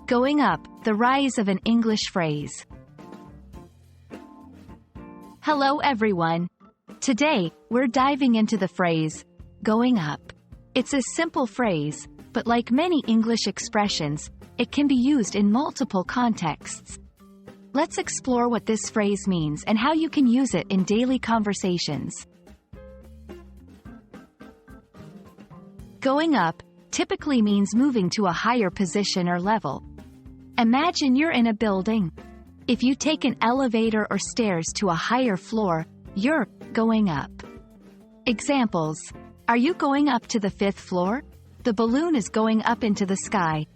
Going up, the rise of an English phrase. Hello everyone. Today, we're diving into the phrase, going up. It's a simple phrase, but like many English expressions, it can be used in multiple contexts. Let's explore what this phrase means and how you can use it in daily conversations. Going up typically means moving to a higher position or level. Imagine you're in a building. If you take an elevator or stairs to a higher floor, you're going up. Examples: are you going up to the 5th floor? The balloon is going up into the sky.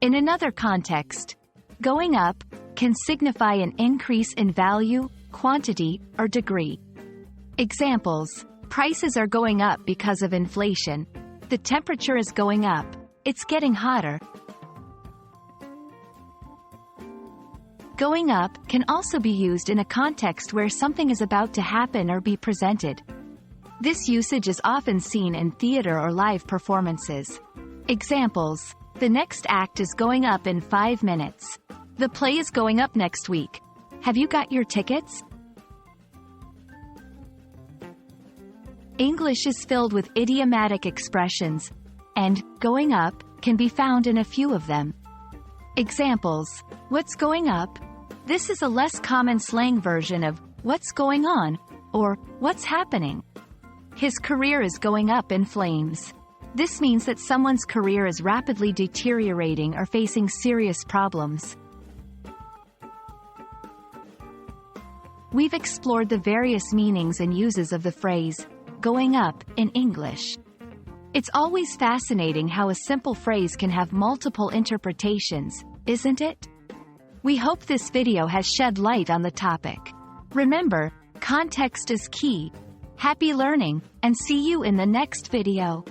In another context, going up can signify an increase in value, quantity, or degree. Examples: prices are going up because of inflation. The temperature is going up. It's getting hotter. Going up can also be used in a context where something is about to happen or be presented. This usage is often seen in theater or live performances. Examples: the next act is going up in 5 minutes. The play is going up next week. Have you got your tickets? English is filled with idiomatic expressions, and going up can be found in a few of them. Examples: what's going up? This is a less common slang version of what's going on, or what's happening. His career is going up in flames. This means that someone's career is rapidly deteriorating or facing serious problems. We've explored the various meanings and uses of the phrase, going up, in English. It's always fascinating how a simple phrase can have multiple interpretations, isn't it? We hope this video has shed light on the topic. Remember, context is key. Happy learning, and see you in the next video.